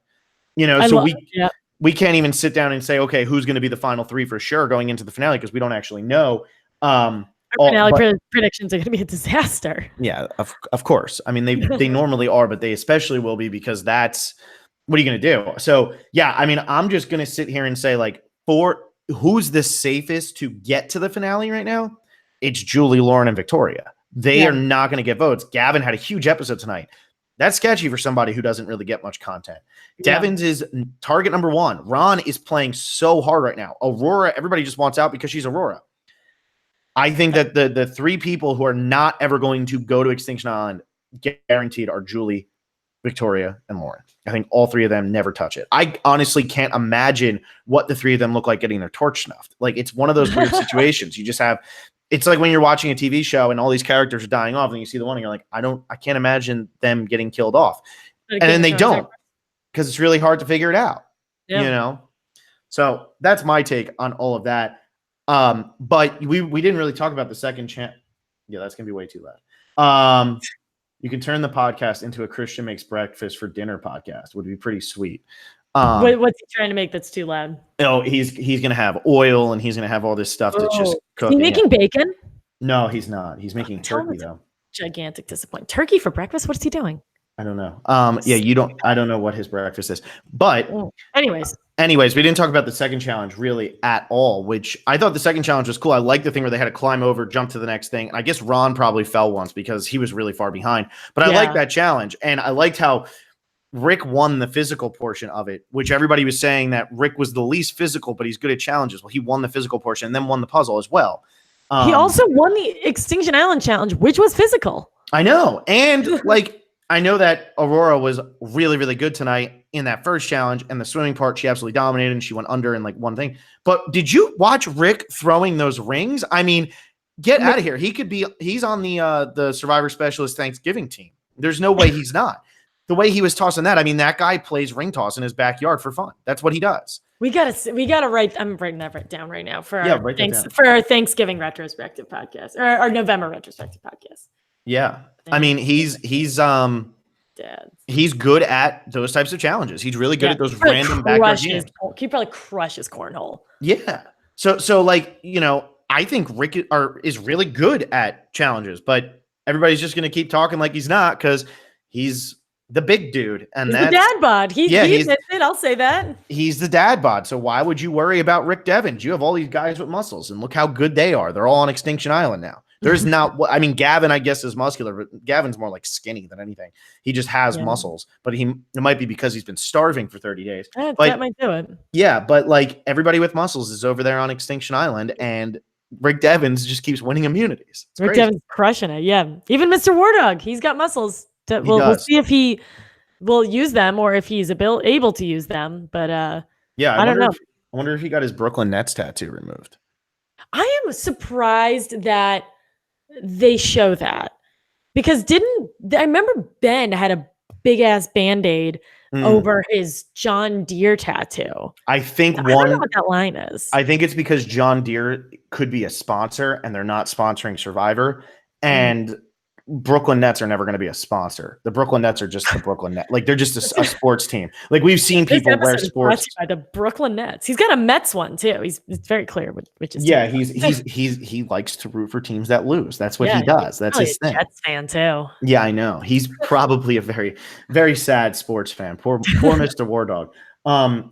We can't even sit down and say, okay, who's going to be the final 3 for sure going into the finale, because we don't actually know. Our finale predictions are going to be a disaster. Yeah, of course. I mean, they normally are, but they especially will be, because that's what are you going to do? So yeah, I mean, I'm just going to sit here and say, like, who's the safest to get to the finale right now? It's Julie, Lauren, and Victoria. They are not going to get votes. Gavin had a huge episode tonight. That's sketchy for somebody who doesn't really get much content. Devins is target number 1. Ron is playing so hard right now. Aurora, everybody just wants out because she's Aurora. I think that the 3 people who are not ever going to go to Extinction Island guaranteed are Julie, Victoria, and Lauren. I think all 3 of them never touch it. I honestly can't imagine what the 3 of them look like getting their torch snuffed. Like, it's one of those weird situations. You just have, it's like when you're watching a TV show and all these characters are dying off, and you see the one and you're like, I can't imagine them getting killed off. And then they don't, because it's really hard to figure it out. You know? So that's my take on all of that. But we didn't really talk about the second chance. Yeah, that's gonna be way too loud. You can turn the podcast into a Christian Makes Breakfast for Dinner podcast. Would be pretty sweet. What's he trying to make that's too loud? Oh, he's gonna have oil, and he's gonna have all this stuff that's just cooking. Is he making bacon? No, he's not. He's making turkey though. Gigantic disappointment. Turkey for breakfast? What is he doing? I don't know. I don't know what his breakfast is. But anyways, we didn't talk about the second challenge really at all, which I thought the second challenge was cool. I liked the thing where they had to climb over, jump to the next thing. And I guess Ron probably fell once because he was really far behind. But I liked that challenge. And I liked how Rick won the physical portion of it, which everybody was saying that Rick was the least physical, but he's good at challenges. Well, he won the physical portion and then won the puzzle as well. He also won the Extinction Island challenge, which was physical. I know. And like, I know that Aurora was really, really good tonight in that first challenge, and the swimming part, she absolutely dominated, and she went under in like one thing. But did you watch Rick throwing those rings? I mean, get out of here. He's on the Survivor Specialist Thanksgiving team. There's no way he's not. the way he was tossing that, I mean, that guy plays ring toss in his backyard for fun. That's what he does. We gotta write. I'm writing that down right now for our Thanksgiving retrospective podcast or our November retrospective podcast. Yeah, I mean, he's good at those types of challenges. He's really good at those random backyard games. He probably crushes cornhole. Yeah. So like, you know, I think Rick is really good at challenges, but everybody's just going to keep talking like he's not because he's the big dude. And that's the dad bod. He admits it. I'll say that. He's the dad bod. So why would you worry about Rick Devens? You have all these guys with muscles and look how good they are. They're all on Extinction Island now. There's not, I mean, Gavin, I guess, is muscular, but Gavin's more like skinny than anything. He just has muscles, but it might be because he's been starving for 30 days. That might do it. Yeah, but like everybody with muscles is over there on Extinction Island, and Rick Devens just keeps winning immunities. Rick Devens crushing it. Yeah. Even Mr. War Dog, he's got muscles. We'll see if he will use them or if he's able to use them. But yeah, I don't know. I wonder if he got his Brooklyn Nets tattoo removed. I am surprised that they show that, because I remember Ben had a big ass Band-Aid over his John Deere tattoo. I think I don't know what that line is. I think it's because John Deere could be a sponsor and they're not sponsoring Survivor, and Brooklyn Nets are never going to be a sponsor. The Brooklyn Nets are just the Brooklyn Nets. Like, they're just a sports team. Like, we've seen people wear sports by the Brooklyn Nets. He's got a Mets one too. It's very clear which is. Yeah, he likes to root for teams that lose. That's what he does. That's his thing. Jets fan too. Yeah, I know. He's probably a very, very sad sports fan. Poor Mr. War Dog.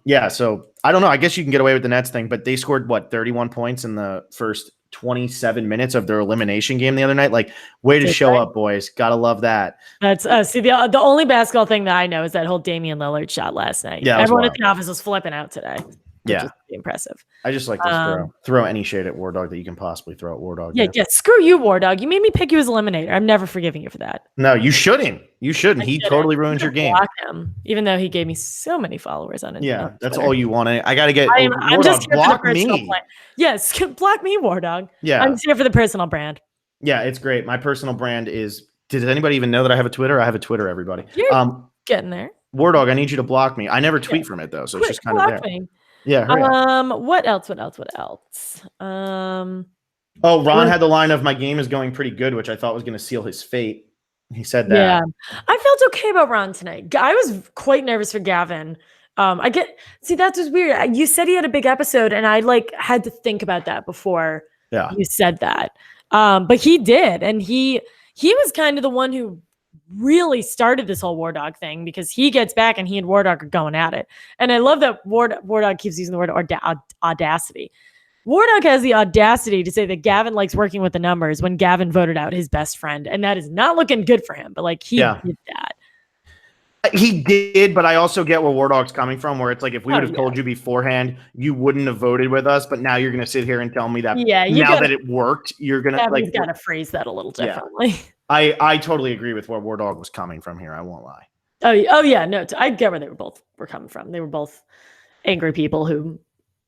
Yeah. So I don't know. I guess you can get away with the Nets thing, but they scored 31 points in the first 27 minutes of their elimination game the other night. Like, way to show up, boys. Gotta love that. That's see, the only basketball thing that I know is that whole Damian Lillard shot last night. Yeah, everyone at the office was flipping out today. Yeah, impressive. I just like to throw any shade at War Dog that you can possibly throw at War Dog. Yeah. Screw you, War Dog. You made me pick you as eliminator. I'm never forgiving you for that. No, you shouldn't. You shouldn't. He totally ruined your game. Block him, even though he gave me so many followers on it. Yeah, that's all you want. I got to get. I'm just here block for the me. Plan. Yes, block me, War Dog. Yeah, I'm just here for the personal brand. Yeah, it's great. My personal brand is. Does anybody even know that I have a Twitter? I have a Twitter. Everybody. You're getting there. War Dog, I need you to block me. I never tweet from it though, so it's just kind of there. Me. Yeah. What else? Oh, Ron had the line of "my game is going pretty good," which I thought was going to seal his fate. He said that. Yeah, I felt okay about Ron tonight. I was quite nervous for Gavin. That was weird. You said he had a big episode, and I had to think about that before you said that. But he did, and he was kind of the one who really started this whole War Dog thing, because he gets back and he and War Dog are going at it. And I love that War Dog keeps using the word audacity. War Dog has the audacity to say that Gavin likes working with the numbers when Gavin voted out his best friend. And that is not looking good for him, but he did that. He did, but I also get where War Dog's coming from, where it's like, if we would have told you beforehand, you wouldn't have voted with us, but now you're going to sit here and tell me that that it worked, you're going to got to phrase that a little differently. I totally agree with where War Dog was coming from here. I won't lie. Oh yeah. No, I get where they were coming from. They were both angry people who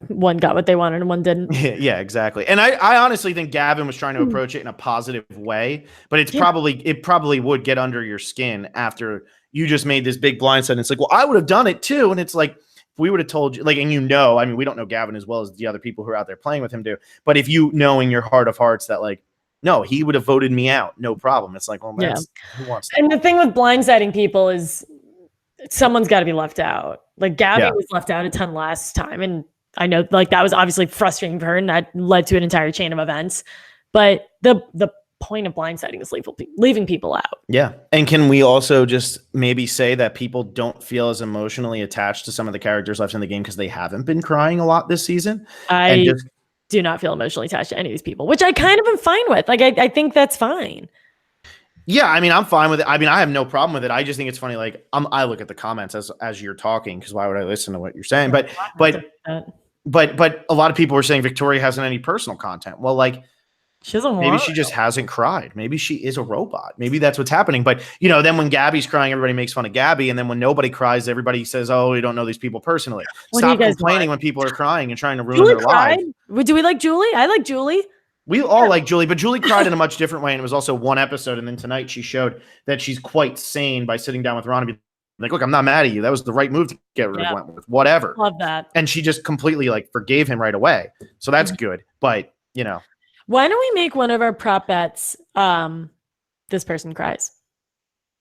one got what they wanted and one didn't. Yeah, exactly. And I honestly think Gavin was trying to approach it in a positive way, but it probably would get under your skin after you just made this big blindside. And it's like, well, I would have done it too. And it's like, if we would have told you, and I mean, we don't know Gavin as well as the other people who are out there playing with him do, but if you know in your heart of hearts that no, he would have voted me out, no problem. It's like, well, man, who wants that? And the thing with blindsiding people is someone's got to be left out. Gabby was left out a ton last time, and I know that was obviously frustrating for her, and that led to an entire chain of events. But the point of blindsiding is leaving people out. Yeah. And can we also just maybe say that people don't feel as emotionally attached to some of the characters left in the game because they haven't been crying a lot this season? Do not feel emotionally attached to any of these people, which I kind of am fine with. I think that's fine. Yeah, I mean, I'm fine with it. I mean, I have no problem with it. I just think it's funny. I look at the comments as you're talking, because why would I listen to what you're saying? But a lot of people were saying Victoria hasn't any personal content. Well, she doesn't maybe she just hasn't cried. Maybe she is a robot. Maybe that's what's happening. But then when Gabby's crying, everybody makes fun of Gabby, and then when nobody cries, everybody says, "Oh, we don't know these people personally." Stop complaining when people are crying and trying to ruin their lives. Do we like Julie? I like Julie. We all like Julie, but Julie cried in a much different way, and it was also one episode. And then tonight she showed that she's quite sane by sitting down with Ron and be Like, look, I'm not mad at you. That was the right move to get rid of Wentworth. Whatever. Love that. And she just completely like forgave him right away. So that's good. But why don't we make one of our prop bets? This person cries.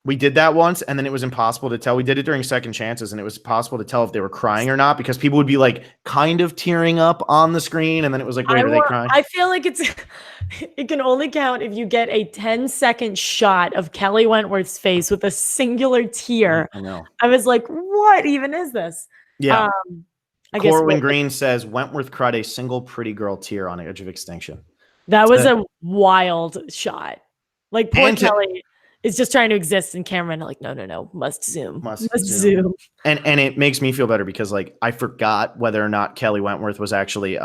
We did that once, and then it was impossible to tell. We did it during second chances, and it was possible to tell if they were crying or not because people would be like kind of tearing up on the screen, and then it was like, wait, are they crying? I feel like it can only count if you get a 10-second shot of Kelly Wentworth's face with a singular tear. I know. I was like, what even is this? Yeah. I guess Corwin Green says Wentworth cried a single pretty girl tear on the edge of Extinction. That was a wild shot. Like poor Kelly is just trying to exist, and Cameron like, no, must zoom. And it makes me feel better because like I forgot whether or not Kelly Wentworth was actually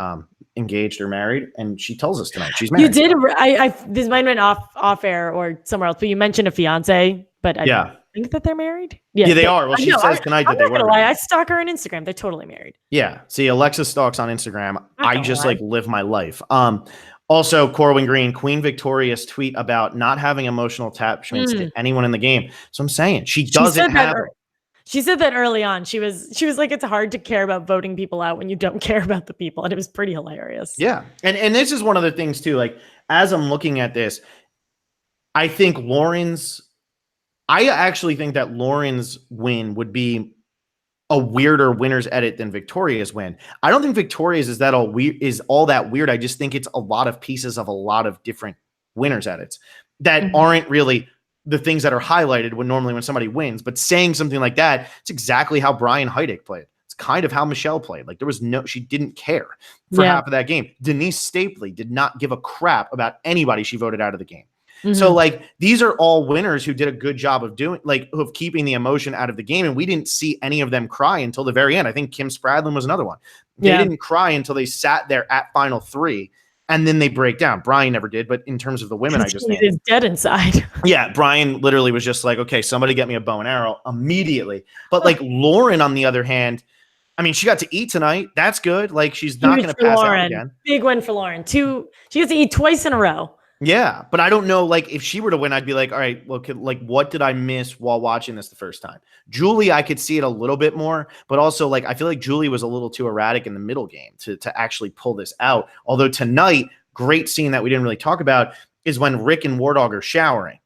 engaged or married, and she tells us tonight she's married. You did. I this might have been off air or somewhere else, but you mentioned a fiance. But I think that they're married. Yeah, they are. Well, she says tonight that they were. I stalk her on Instagram. They're totally married. Yeah. See, Alexa stalks on Instagram. I just like live my life. Also, Corwin Green, Queen Victoria's tweet about not having emotional attachments to anyone in the game. So I'm saying she doesn't have. She said that early on. She was like, it's hard to care about voting people out when you don't care about the people, and it was pretty hilarious. Yeah, and this is one of the things too. Like as I'm looking at this, I actually think that Lauren's win would be a weirder winner's edit than Victoria's win. I don't think Victoria's is all that weird. I just think it's a lot of pieces of a lot of different winner's edits that aren't really the things that are highlighted when somebody wins. But saying something like that, it's exactly how Brian Heidick played. It's kind of how Michelle played. Like she didn't care for half of that game. Denise Stapley did not give a crap about anybody she voted out of the game. So like these are all winners who did a good job of of keeping the emotion out of the game. And we didn't see any of them cry until the very end. I think Kim Spradlin was another one. They didn't cry until they sat there at final 3 and then they break down. Brian never did, but in terms of the women, I just named. He's dead inside. Yeah. Brian literally was just like, okay, somebody get me a bow and arrow immediately. But like Lauren, on the other hand, I mean, she got to eat tonight. That's good. Like she's not going to pass out again. Big win for Lauren. She gets to eat twice in a row. Yeah, but I don't know, like, if she were to win, I'd be like, all right, well, what did I miss while watching this the first time? Julie, I could see it a little bit more, but also, like, I feel like Julie was a little too erratic in the middle game to actually pull this out. Although tonight, great scene that we didn't really talk about is when Rick and War Dog are showering.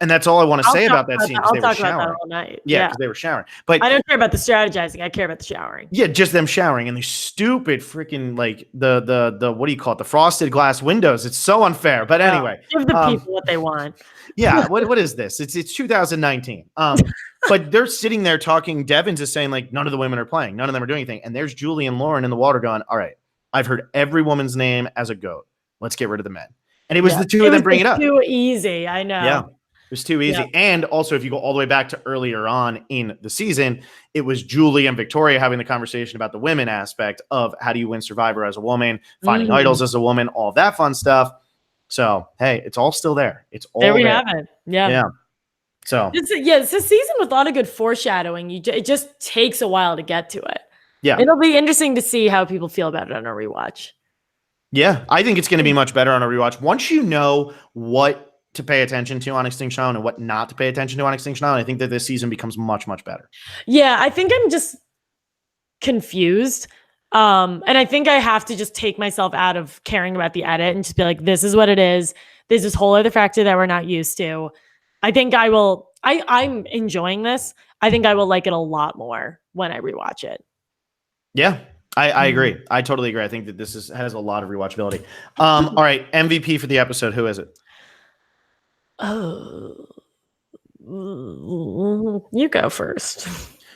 And that's all I want to say about that scene because they were showering. About that all night. Yeah, because they were showering. But I don't care about the strategizing. I care about the showering. Yeah, just them showering and the stupid freaking like the what do you call it? The frosted glass windows. It's so unfair. But anyway, give the people what they want. Yeah. What is this? It's 2019. But they're sitting there talking. Devins is saying like none of the women are playing. None of them are doing anything. And there's Julie and Lauren in the water going, all right, I've heard every woman's name as a goat. Let's get rid of the men. And it was the two of them bringing it up. Too easy. I know. Yeah. It was too easy. Yeah. And also, if you go all the way back to earlier on in the season, it was Julie and Victoria having the conversation about the women aspect of how do you win Survivor as a woman, finding idols as a woman, all that fun stuff. So, hey, it's all still there. It's all there. We have it. Yeah. Yeah. So, it's a season with a lot of good foreshadowing. It just takes a while to get to it. Yeah. It'll be interesting to see how people feel about it on a rewatch. Yeah. I think it's going to be much better on a rewatch. Once you know what to pay attention to on Extinction Island and what not to pay attention to on Extinction Island, I think that this season becomes much, much better. Yeah, I think I'm just confused. And I think I have to just take myself out of caring about the edit and just be like, this is what it is. There's this whole other factor that we're not used to. I think I'm enjoying this. I think I will like it a lot more when I rewatch it. Yeah. I agree. I totally agree. I think that this has a lot of rewatchability. All right. MVP for the episode. Who is it? Oh, you go first.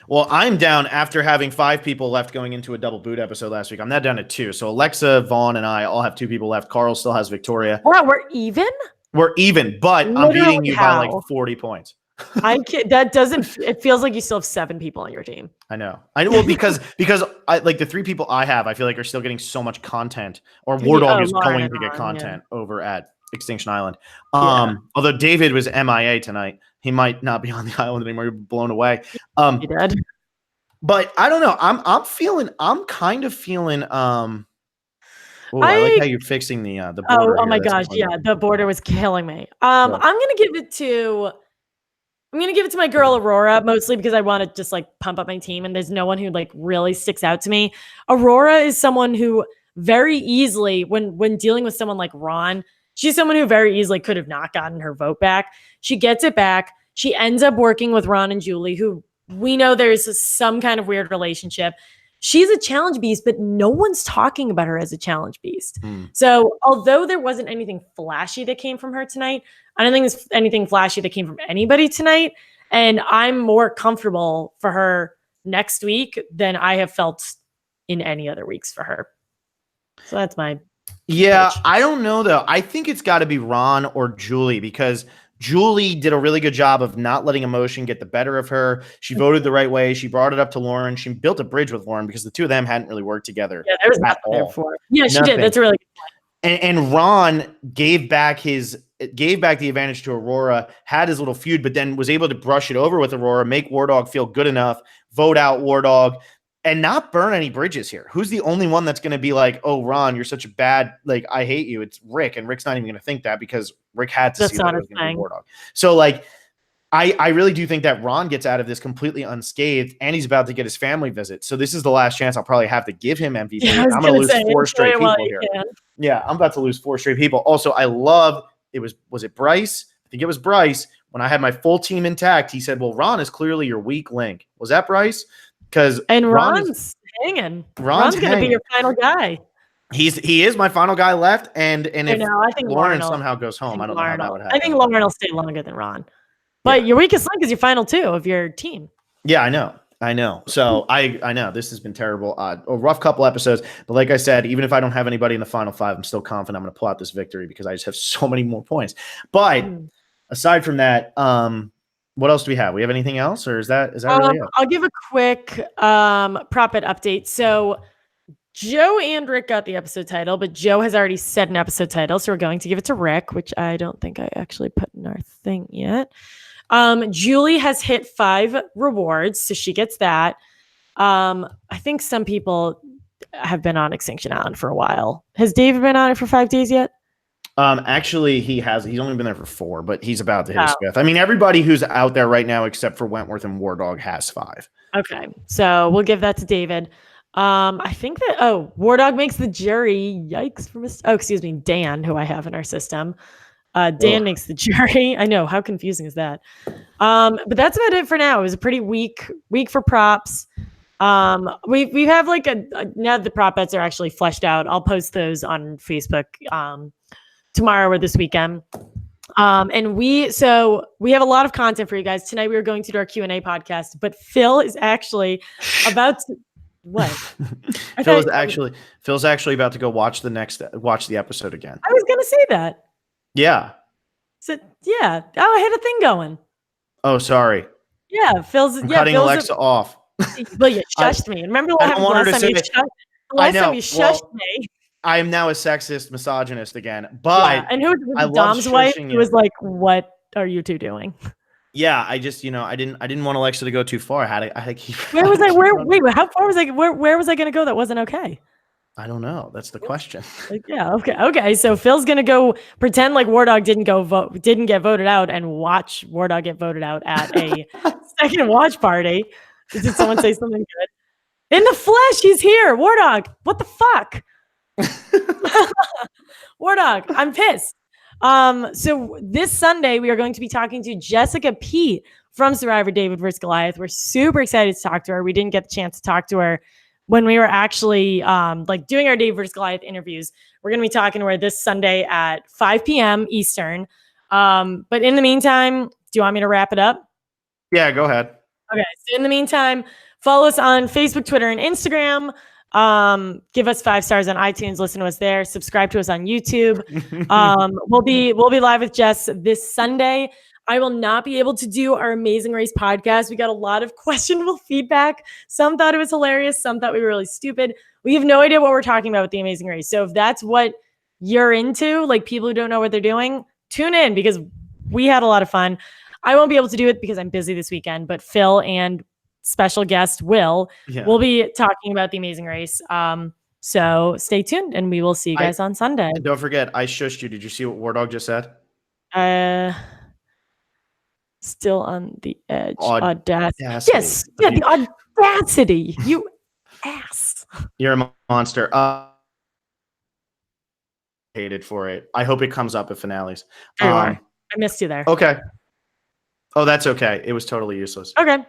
Well, I'm down after having 5 people left going into a double boot episode last week. I'm now down to 2. So Alexa, Vaughn, and I all have 2 people left. Carl still has Victoria. Wow, we're even? We're even, but literally, I'm beating you by like 40 points. I can't, that doesn't, it feels like you still have 7 people on your team. I know. Well, because I like the 3 people I have, I feel like are still getting so much content, or War Dog is going to get content over at Extinction Island. Although David was MIA tonight, he might not be on the island anymore. You're blown away. He did. But I don't know. I'm kind of feeling. I like how you're fixing the border. Oh my gosh, yeah, the border was killing me. I'm gonna give it to I'm going to give it to my girl Aurora, mostly because I want to just like pump up my team and there's no one who like really sticks out to me. Aurora is someone who very easily, when dealing with someone like Ron, she's someone who very easily could have not gotten her vote back. She gets it back. She ends up working with Ron and Julie, who we know there's some kind of weird relationship. She's a challenge beast, but no one's talking about her as a challenge beast. So although there wasn't anything flashy that came from her tonight, I don't think there's anything flashy that came from anybody tonight. And I'm more comfortable for her next week than I have felt in any other weeks for her. So that's my Yeah, pitch. I don't know though. I think it's got to be Ron or Julie because Julie did a really good job of not letting emotion get the better of her. She voted the right way. She brought it up to Lauren. She built a bridge with Lauren because the two of them hadn't really worked together. Yeah, there was at nothing there all. before. Yeah, she Nothing. did. That's a really good point. And Ron gave back the advantage to Aurora, had his little feud, but then was able to brush it over with Aurora, make War Dog feel good enough, vote out War Dog, and not burn any bridges here. Who's the only one that's going to be like, oh, Ron, you're such a bad, like, I hate you. It's Rick. And Rick's not even going to think that because Rick had to see that it was going to be War Dog. So, like, I really do think that Ron gets out of this completely unscathed, and he's about to get his family visit. So this is the last chance I'll probably have to give him MVP. Yeah, I'm going to lose 4 straight people here. Can. Yeah, I'm about to lose 4 straight people. Also, I love it. Was it Bryce? I think it was Bryce. When I had my full team intact, he said, well, Ron is clearly your weak link. Was that Bryce? Because Ron's hanging. Ron's going to be your final guy. He is my final guy left. And if I think Lauren somehow goes home, I don't know how that would happen. I think Lauren will stay longer than Ron. But your weakest link is your final 2 of your team. Yeah, I know. So I know this has been terrible. A rough couple episodes. But like I said, even if I don't have anybody in the final 5, I'm still confident I'm going to pull out this victory because I just have so many more points. But aside from that, what else do we have? We have anything else, or is that really it? I'll give a quick prop bet update. So Joe and Rick got the episode title, but Joe has already set an episode title, so we're going to give it to Rick, which I don't think I actually put in our thing yet. Julie has hit 5 rewards, so she gets that. I think some people have been on Extinction Island for a while. Has David been on it for 5 days yet? Actually, he has. He's only been there for 4, but he's about to hit his 5th. I mean, everybody who's out there right now, except for Wentworth and War Dog, has 5. Okay, so we'll give that to David. I think that War Dog makes the jury. Yikes for excuse me, Dan, who I have in our system. Dan makes the jury. I know, how confusing is that? But that's about it for now. It was a pretty weak for props. We have like now the prop bets are actually fleshed out. I'll post those on Facebook tomorrow or this weekend. And we have a lot of content for you guys tonight. We are going to do our Q&A podcast, but Phil is actually about to what? Phil's actually about to go watch the episode again. I was gonna say that. Yeah. So yeah. Oh, I had a thing going. Oh, sorry. Yeah, I'm cutting Alexa off. Well, you shushed me. Remember last time you shushed me? I am now a sexist, misogynist again. But and who was Dom's wife? Who was like, "What are you two doing?" Yeah, I just I didn't want Alexa to go too far. I had to keep. Where was I? Wait, how far was I? Where was I going to go? That wasn't okay. I don't know. That's the question. Yeah. Okay. So Phil's gonna go pretend like War Dog didn't get voted out, and watch War Dog get voted out at a second watch party. Did someone say something good? In the flesh, he's here. War Dog. What the fuck? War Dog. I'm pissed. So this Sunday we are going to be talking to Jessica Pete from Survivor David vs. Goliath. We're super excited to talk to her. We didn't get the chance to talk to her when we were actually doing our David vs. Goliath interviews. We're going to be talking to her this Sunday at 5 p.m. Eastern. But in the meantime, do you want me to wrap it up? Yeah, go ahead. Okay. So in the meantime, follow us on Facebook, Twitter, and Instagram. Give us 5 stars on iTunes. Listen to us there. Subscribe to us on YouTube. We'll be live with Jess this Sunday. I will not be able to do our Amazing Race podcast. We got a lot of questionable feedback. Some thought it was hilarious. Some thought we were really stupid. We have no idea what we're talking about with the Amazing Race. So if that's what you're into, like people who don't know what they're doing, tune in because we had a lot of fun. I won't be able to do it because I'm busy this weekend, but Phil and special guest Will will be talking about the Amazing Race. So stay tuned and we will see you guys on Sunday. And don't forget, I shushed you. Did you see what War Dog just said? Still on the edge. Audacity. Yes. Yeah, the audacity. You ass. You're a monster. Hated for it. I hope it comes up at finales. There you are. I missed you there. Okay. Oh, that's okay. It was totally useless. Okay.